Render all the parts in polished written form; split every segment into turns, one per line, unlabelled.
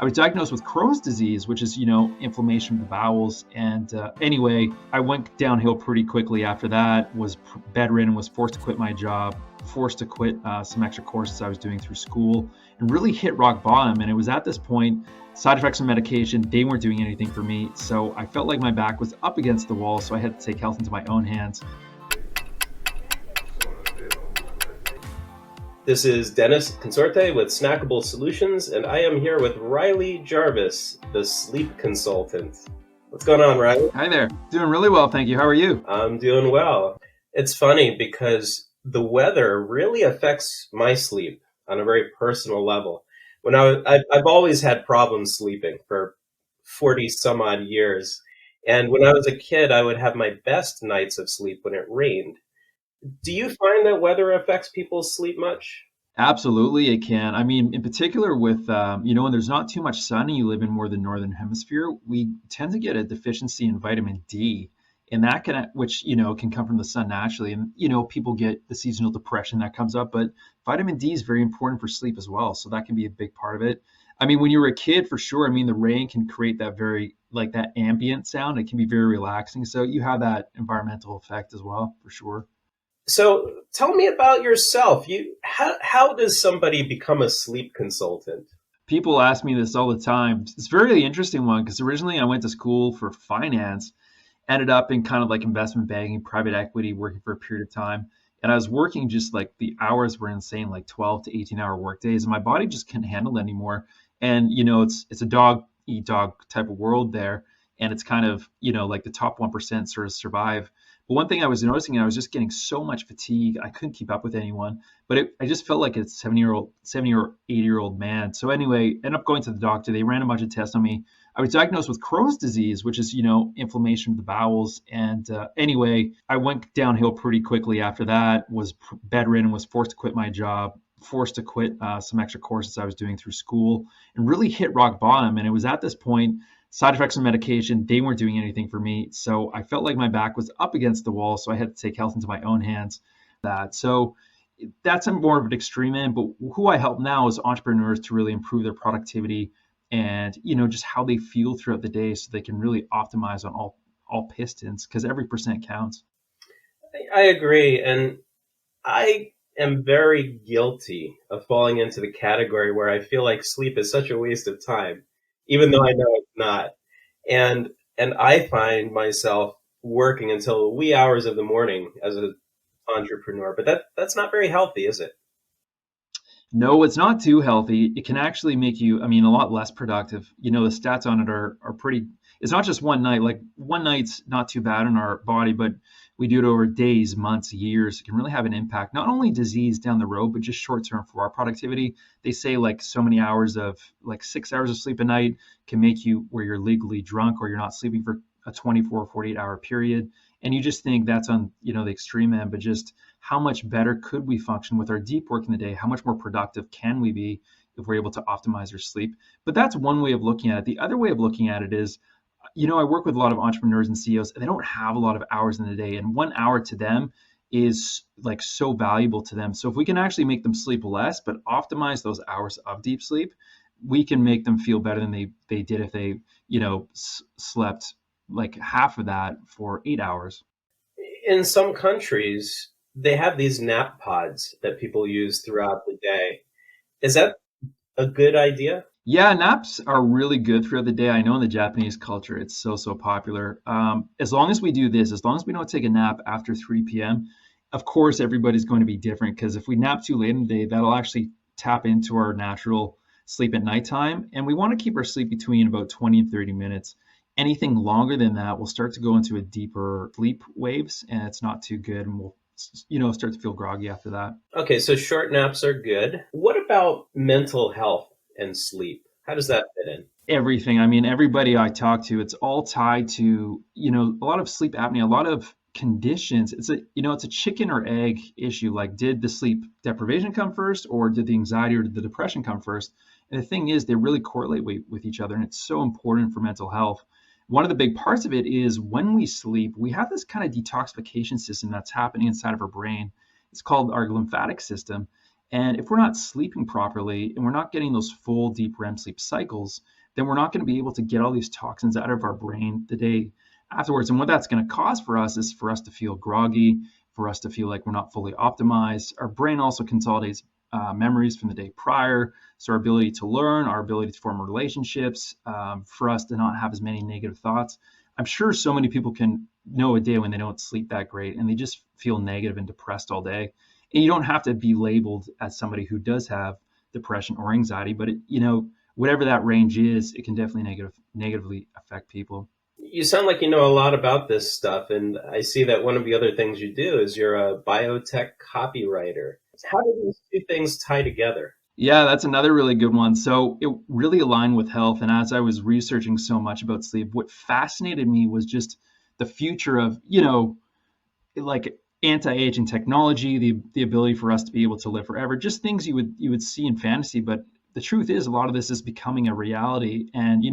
I was diagnosed with Crohn's disease, which is, inflammation of the bowels. And anyway, I went downhill pretty quickly after that, was bedridden, was forced to quit my job, forced to quit some extra courses I was doing through school, and really hit rock bottom. And it was at this point, side effects of medication, they weren't doing anything for me. So I felt like my back was up against the wall. So I had to take health into my own hands.
This is Dennis Consorte with Snackable Solutions, and I am here with Riley Jarvis, the sleep consultant. What's going on, Riley?
Hi there. Doing really well, thank you. How are you?
I'm doing well. It's funny because the weather really affects my sleep on a very personal level. I've always had problems sleeping for 40 some odd years. And when I was a kid, I would have my best nights of sleep when it rained. Do you find that weather affects people's sleep much?
Absolutely, it can. I mean, in particular with, when there's not too much sun and you live in more the northern hemisphere, we tend to get a deficiency in vitamin D. And that which, can come from the sun naturally. And, people get the seasonal depression that comes up, but vitamin D is very important for sleep as well. So that can be a big part of it. I mean, when you were a kid, for sure, I mean, the rain can create that that ambient sound. It can be very relaxing. So you have that environmental effect as well, for sure.
So tell me about yourself. How does somebody become a sleep consultant?
People ask me this all the time. It's a very interesting one because originally I went to school for finance, ended up in kind of like investment banking, private equity, working for a period of time. And I was working just like the hours were insane, like 12 to 18-hour work days. And my body just couldn't handle it anymore. And, it's a dog eat dog type of world there. And it's kind of, like the top 1% sort of survive. But one thing I was noticing, I was just getting so much fatigue. I couldn't keep up with anyone, but I just felt like a 70 or 80-year-old man. So anyway, ended up going to the doctor. They ran a bunch of tests on me. I was diagnosed with Crohn's disease, which is, inflammation of the bowels. And anyway, I went downhill pretty quickly after that, was bedridden, was forced to quit my job, forced to quit some extra courses I was doing through school, and really hit rock bottom. And it was at this point, side effects of medication, they weren't doing anything for me. So I felt like my back was up against the wall. So I had to take health into my own hands. So that's more of an extreme end. But who I help now is entrepreneurs to really improve their productivity and, just how they feel throughout the day so they can really optimize on all pistons because every percent counts.
I agree. And I am very guilty of falling into the category where I feel like sleep is such a waste of time, even though I know it's not. And I find myself working until the wee hours of the morning as an entrepreneur, but that's not very healthy, is it?
No, it's not too healthy. It can actually make you, a lot less productive. The stats on it are pretty, it's not just one night. Like one night's not too bad on our body, but we do it over days, months, years. It can really have an impact, not only disease down the road, but just short term for our productivity. They say like so many hours of, like 6 hours of sleep a night can make you where you're legally drunk or you're not sleeping for a 24 or 48-hour period. And you just think that's on, the extreme end, but just how much better could we function with our deep work in the day? How much more productive can we be if we're able to optimize our sleep? But that's one way of looking at it. The other way of looking at it is, I work with a lot of entrepreneurs and CEOs, and they don't have a lot of hours in the day. And 1 hour to them is like so valuable to them. So if we can actually make them sleep less, but optimize those hours of deep sleep, we can make them feel better than they did if they, slept like half of that for 8 hours.
In some countries, they have these nap pods that people use throughout the day. Is that a good idea?
Yeah, naps are really good throughout the day. I know in the Japanese culture, it's so popular. As long as we do this, as long as we don't take a nap after 3 p.m., of course, everybody's going to be different because if we nap too late in the day, that'll actually tap into our natural sleep at nighttime. And we want to keep our sleep between about 20 and 30 minutes. Anything longer than that, we'll start to go into a deeper sleep waves and it's not too good. And we'll, start to feel groggy after that.
Okay, so short naps are good. What about mental health and sleep? How does that fit in?
Everything. Everybody I talk to, it's all tied to, a lot of sleep apnea, a lot of conditions. It's a chicken or egg issue. Like, did the sleep deprivation come first or did the anxiety or did the depression come first? And the thing is, they really correlate with each other. And it's so important for mental health. One of the big parts of it is when we sleep, we have this kind of detoxification system that's happening inside of our brain. It's called our lymphatic system. And if we're not sleeping properly and we're not getting those full deep REM sleep cycles, then we're not going to be able to get all these toxins out of our brain the day afterwards. And what that's going to cause for us is for us to feel groggy, for us to feel like we're not fully optimized. Our brain also consolidates memories from the day prior. So our ability to learn, our ability to form relationships, for us to not have as many negative thoughts. I'm sure so many people can know a day when they don't sleep that great and they just feel negative and depressed all day. And you don't have to be labeled as somebody who does have depression or anxiety, but whatever that range is, it can definitely negatively affect people.
You sound like you know a lot about this stuff, and I see that one of the other things you do is you're a biotech copywriter. How do these two things tie together?
Yeah, that's another really good one. So it really aligned with health. And as I was researching so much about sleep, what fascinated me was just the future of, like anti-aging technology, the ability for us to be able to live forever, just things you would see in fantasy. But the truth is a lot of this is becoming a reality. And,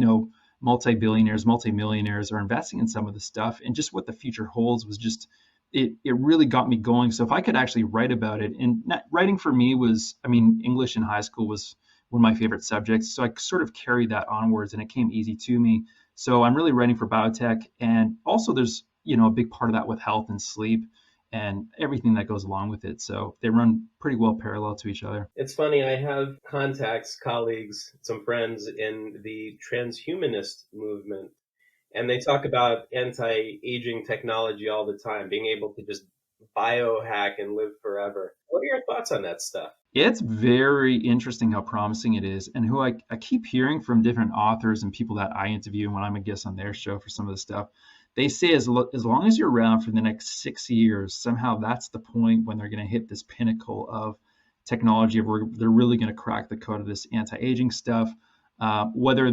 multi-billionaires, multi-millionaires are investing in some of this stuff. And just what the future holds was just it really got me going. So if I could actually write about it, and writing for me was, English in high school was one of my favorite subjects. So I sort of carried that onwards and it came easy to me. So I'm really writing for biotech. And also there's, a big part of that with health and sleep and everything that goes along with it. So they run pretty well parallel to each other.
It's funny, I have contacts, colleagues, some friends in the transhumanist movement, and they talk about anti-aging technology all the time, being able to just biohack and live forever. What are your thoughts on that stuff?
It's very interesting how promising it is, and who I keep hearing from different authors and people that I interview when I'm a guest on their show for some of the stuff. They say as long as you're around for the next 6 years, somehow that's the point when they're going to hit this pinnacle of technology, where they're really going to crack the code of this anti-aging stuff. Whether or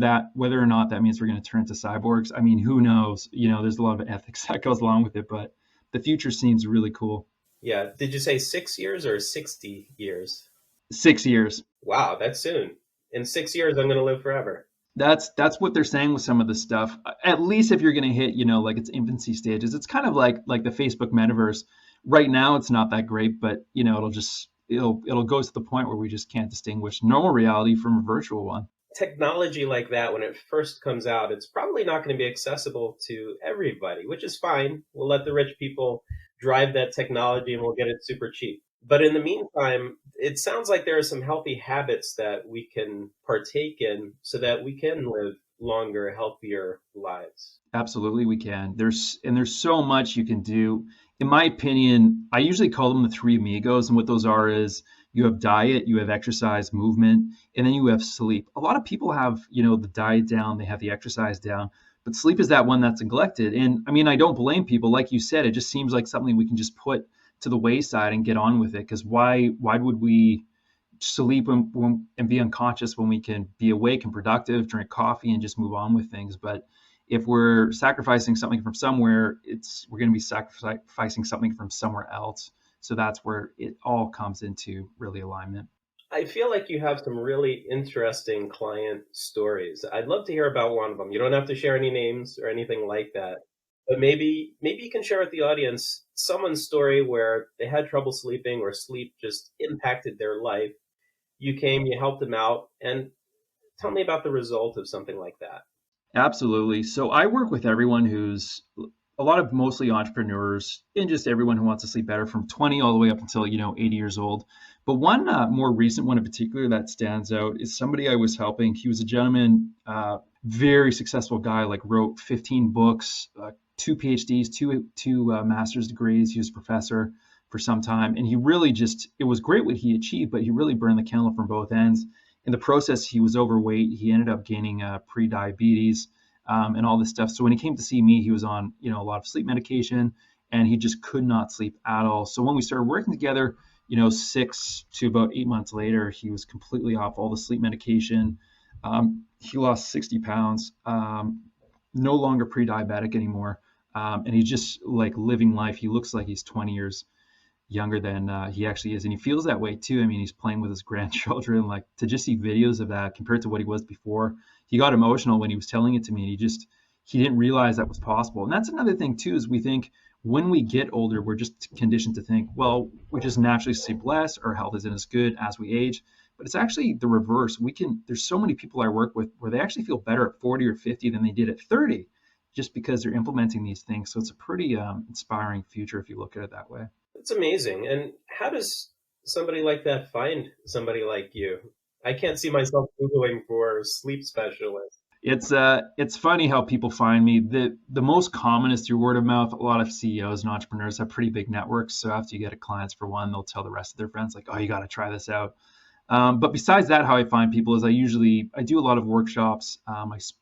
not that means we're going to turn to cyborgs, who knows? There's a lot of ethics that goes along with it, but the future seems really cool.
Yeah. Did you say 6 years or 60 years?
6 years.
Wow, that's soon. In 6 years, I'm going to live forever.
That's what they're saying with some of the stuff. At least if you're going to hit, like its infancy stages, it's kind of like the Facebook metaverse. Right now, it's not that great, but it'll go to the point where we just can't distinguish normal reality from a virtual one.
Technology like that, when it first comes out, it's probably not going to be accessible to everybody, which is fine. We'll let the rich people drive that technology and we'll get it super cheap. But in the meantime, it sounds like there are some healthy habits that we can partake in so that we can live longer, healthier lives.
Absolutely, we can. There's so much you can do. In my opinion, I usually call them the three amigos, and what those are is you have diet, you have exercise, movement, and then you have sleep. A lot of people have, the diet down, they have the exercise down, but sleep is that one that's neglected. And I don't blame people. Like you said, it just seems like something we can just put to the wayside and get on with it. Because why would we sleep and be unconscious when we can be awake and productive, drink coffee, and just move on with things? But if we're sacrificing something from somewhere, we're going to be sacrificing something from somewhere else. So that's where it all comes into really alignment.
I feel like you have some really interesting client stories. I'd love to hear about one of them. You don't have to share any names or anything like that, but maybe you can share with the audience someone's story where they had trouble sleeping or sleep just impacted their life. You came, you helped them out, and tell me about the result of something like that.
Absolutely. So I work with everyone who's a lot of mostly entrepreneurs and just everyone who wants to sleep better from 20 all the way up until, 80 years old. But one more recent one in particular that stands out is somebody I was helping. He was a gentleman, very successful guy, like wrote 15 books, 2 PhDs, two master's degrees. He was a professor for some time. And he really it was great what he achieved, but he really burned the candle from both ends. In the process, he was overweight. He ended up gaining pre-diabetes and all this stuff. So when he came to see me, he was on, a lot of sleep medication, and he just could not sleep at all. So when we started working together, 6 to about 8 months later, he was completely off all the sleep medication. He lost 60 pounds, no longer pre-diabetic anymore. And he's just like living life. He looks like he's 20 years younger than he actually is. And he feels that way too. He's playing with his grandchildren, like to just see videos of that compared to what he was before. He got emotional when he was telling it to me, and he didn't realize that was possible. And that's another thing too, is we think When we get older, we're just conditioned to think, well, we just naturally sleep less, our health isn't as good as we age. But it's actually the reverse. There's so many people I work with where they actually feel better at 40 or 50 than they did at 30, just because they're implementing these things. So it's a pretty inspiring future if you look at it that way.
It's amazing. And how does somebody like that find somebody like you? I can't see myself Googling for sleep specialist.
It's funny how people find me. The most common is through word of mouth. A lot of CEOs and entrepreneurs have pretty big networks. So after you get a clients for one, they'll tell the rest of their friends like, "Oh, you got to try this out." But besides that, how I find people is I do a lot of workshops.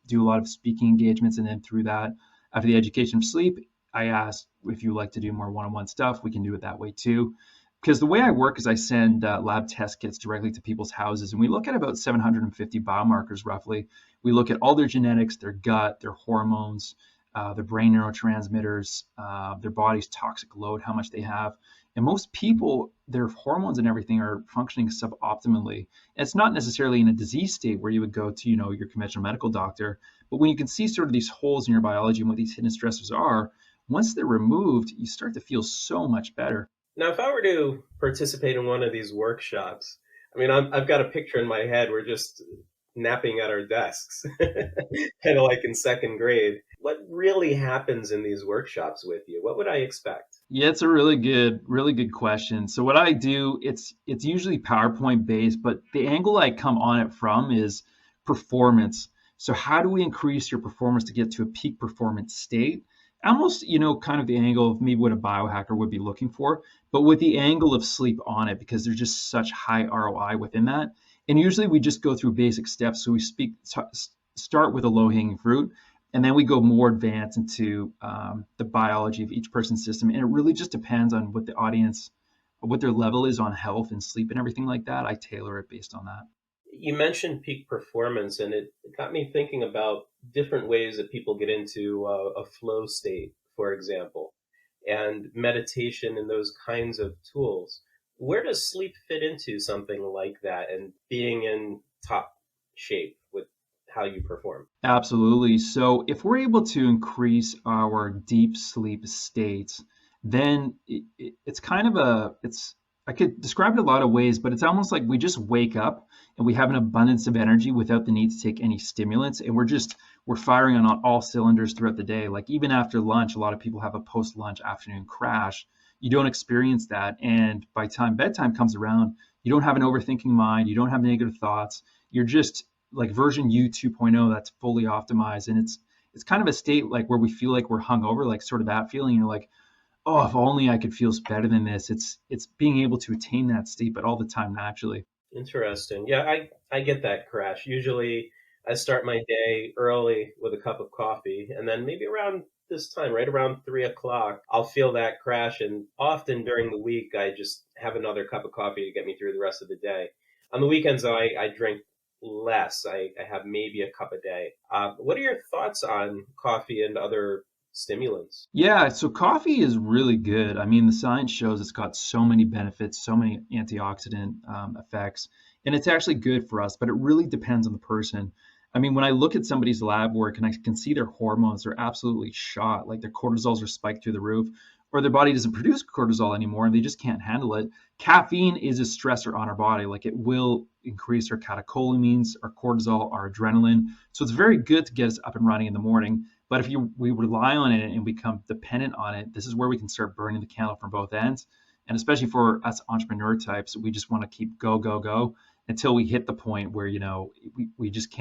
Do a lot of speaking engagements, and then through that, after the education of sleep, I ask if you like to do more one-on-one stuff. We can do it that way too. Because the way I work is I send lab test kits directly to people's houses, and we look at about 750 biomarkers roughly. We look at all their genetics, their gut, their hormones, their brain neurotransmitters, their body's toxic load, how much they have. And most people, their hormones and everything are functioning suboptimally. And it's not necessarily in a disease state where you would go to, your conventional medical doctor, but when you can see sort of these holes in your biology and what these hidden stressors are, once they're removed, you start to feel so much better.
Now, if I were to participate in one of these workshops, I mean, I've got a picture in my head. We're just napping at our desks, kind of like in second grade. What really happens in these workshops with you? What would I expect?
Yeah, it's a really good question. So what I do, it's usually PowerPoint based, but the angle I come on it from is performance. So how do we increase your performance to get to a peak performance state? Almost, kind of the angle of maybe what a biohacker would be looking for, but with the angle of sleep on it, because there's just such high ROI within that. And usually we just go through basic steps. So we start with a low hanging fruit, and then we go more advanced into the biology of each person's system. And it really just depends on what the audience, what their level is on health and sleep and everything like that. I tailor it based on that.
You mentioned peak performance, and it got me thinking about different ways that people get into a flow state, for example, and meditation and those kinds of tools. Where does sleep fit into something like that and being in top shape with how you perform?
Absolutely. So if we're able to increase our deep sleep states, then it's kind of I could describe it a lot of ways, but it's almost like we just wake up and we have an abundance of energy without the need to take any stimulants. And we're firing on all cylinders throughout the day. Like even after lunch, a lot of people have a post-lunch afternoon crash. You don't experience that. And by the time bedtime comes around, you don't have an overthinking mind. You don't have negative thoughts. You're just like version U 2.0 that's fully optimized. And it's kind of a state like where we feel like we're hungover, like sort of that feeling. You're like, oh, if only I could feel better than this. It's being able to attain that state, but all the time naturally.
Interesting. Yeah, I get that crash. Usually I start my day early with a cup of coffee, and then maybe around this time, right around 3 o'clock, I'll feel that crash. And often during the week, I just have another cup of coffee to get me through the rest of the day. On the weekends, though, I drink less. I have maybe a cup a day. What are your thoughts on coffee and other stimulants?
Yeah, so coffee is really good. I mean, the science shows it's got so many benefits, so many antioxidant effects, and it's actually good for us, but it really depends on the person. I mean, when I look at somebody's lab work and I can see their hormones are absolutely shot, like their cortisols are spiked through the roof, or their body doesn't produce cortisol anymore and they just can't handle it. Caffeine is a stressor on our body. Like it will increase our catecholamines, our cortisol, our adrenaline. So it's very good to get us up and running in the morning. But if we rely on it and become dependent on it, this is where we can start burning the candle from both ends. And especially for us entrepreneur types, we just want to keep go, go, go until we hit the point where, we just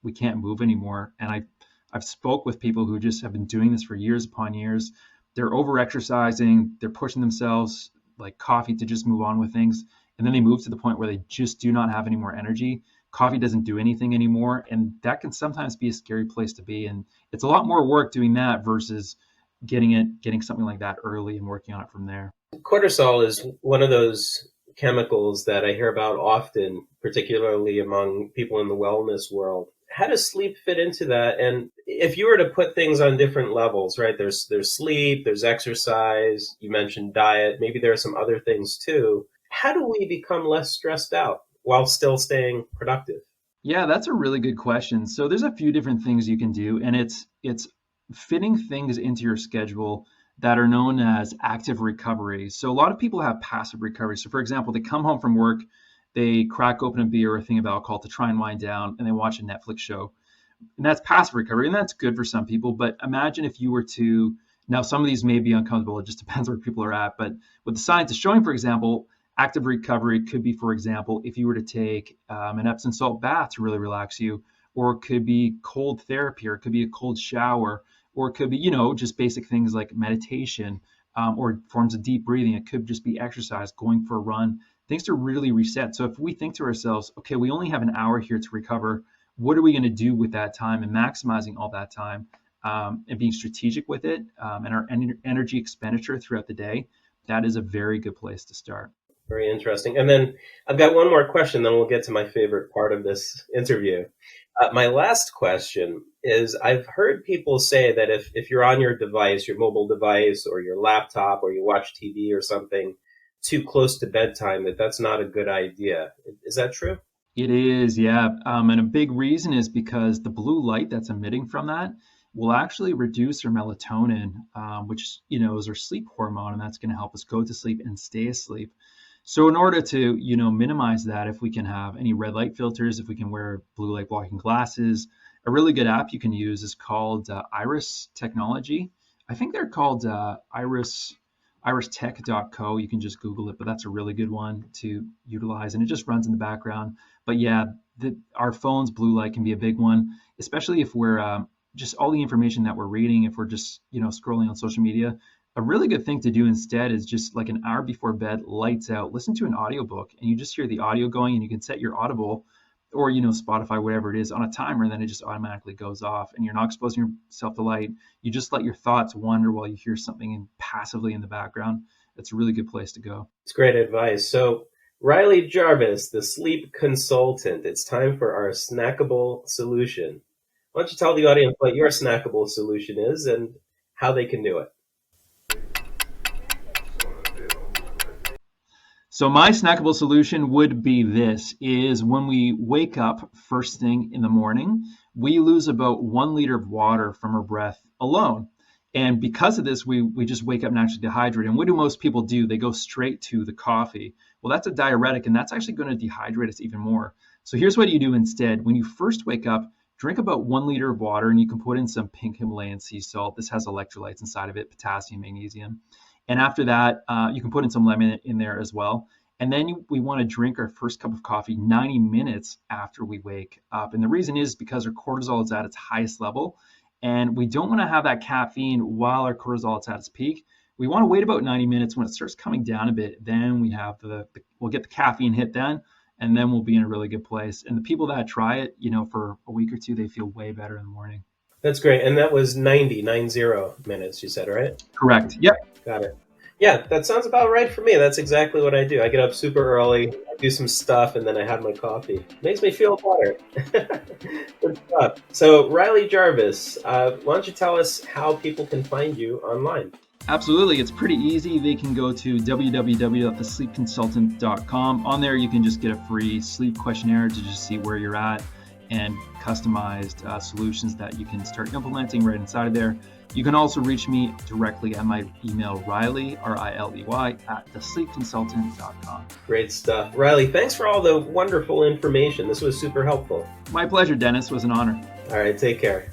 we can't move anymore. And I've spoke with people who just have been doing this for years upon years. They're over exercising, they're pushing themselves like coffee to just move on with things. And then they move to the point where they just do not have any more energy. Coffee doesn't do anything anymore. And that can sometimes be a scary place to be. And it's a lot more work doing that versus getting something like that early and working on it from there.
Cortisol is one of those chemicals that I hear about often, particularly among people in the wellness world. How does sleep fit into that? And if you were to put things on different levels, right? There's sleep, there's exercise, you mentioned diet, maybe there are some other things too. How do we become less stressed out while still staying productive?
Yeah, that's a really good question. So there's a few different things you can do, and it's fitting things into your schedule that are known as active recovery. So a lot of people have passive recovery. So for example, they come home from work, they crack open a beer or a thing of alcohol to try and wind down, and they watch a Netflix show. And that's passive recovery, and that's good for some people. But imagine if you were to, now some of these may be uncomfortable, it just depends where people are at. But what the science is showing, for example, active recovery could be, for example, if you were to take an Epsom salt bath to really relax you, or it could be cold therapy, or it could be a cold shower, or it could be, just basic things like meditation, or forms of deep breathing. It could just be exercise, going for a run, things to really reset. So if we think to ourselves, okay, we only have an hour here to recover, what are we going to do with that time, and maximizing all that time, and being strategic with it, and our energy expenditure throughout the day, that is a very good place to start.
Very interesting. And then I've got one more question, then we'll get to my favorite part of this interview. My last question is, I've heard people say that if you're on your device, your mobile device or your laptop, or you watch TV or something too close to bedtime, that's not a good idea. Is that true?
It is, yeah. And a big reason is because the blue light that's emitting from that will actually reduce our melatonin, which, is our sleep hormone, and that's going to help us go to sleep and stay asleep. So in order to, minimize that, if we can have any red light filters, if we can wear blue light blocking glasses, a really good app you can use is called Iris Technology. I think they're called iristech.co. You can just Google it, but that's a really good one to utilize, and it just runs in the background. But yeah, our phone's blue light can be a big one, especially if we're just all the information that we're reading, if we're just, scrolling on social media. A really good thing to do instead is just like an hour before bed, lights out, listen to an audiobook, and you just hear the audio going, and you can set your Audible or, Spotify, whatever it is, on a timer, and then it just automatically goes off, and you're not exposing yourself to light. You just let your thoughts wander while you hear something passively in the background. That's a really good place to go.
It's great advice. So Riley Jarvis, the sleep consultant, it's time for our snackable solution. Why don't you tell the audience what your snackable solution is and how they can do it?
So my snackable solution would be this, is when we wake up first thing in the morning, we lose about 1 liter of water from our breath alone. And because of this, we just wake up naturally dehydrated. And what do most people do? They go straight to the coffee. Well, that's a diuretic, and that's actually going to dehydrate us even more. So here's what you do instead. When you first wake up, drink about 1 liter of water, and you can put in some pink Himalayan sea salt. This has electrolytes inside of it, potassium, magnesium. And after that, you can put in some lemon in there as well. And then we want to drink our first cup of coffee 90 minutes after we wake up. And the reason is because our cortisol is at its highest level, and we don't want to have that caffeine while our cortisol is at its peak. We want to wait about 90 minutes. When it starts coming down a bit, then we have we'll get the caffeine hit then, and then we'll be in a really good place. And the people that try it, for a week or two, they feel way better in the morning.
That's great. And that was 90 minutes, you said, right?
Correct. Yep.
Got it. Yeah, that sounds about right for me. That's exactly what I do. I get up super early, I do some stuff, and then I have my coffee. Makes me feel better. Good stuff. So, Riley Jarvis, why don't you tell us how people can find you online?
Absolutely. It's pretty easy. They can go to www.thesleepconsultant.com. On there, you can just get a free sleep questionnaire to just see where you're at, and customized solutions that you can start implementing right inside of there. You can also reach me directly at my email, Riley, RILEY, at thesleepconsultant.com.
Great stuff. Riley, thanks for all the wonderful information. This was super helpful.
My pleasure, Dennis. It was an honor.
All right, take care.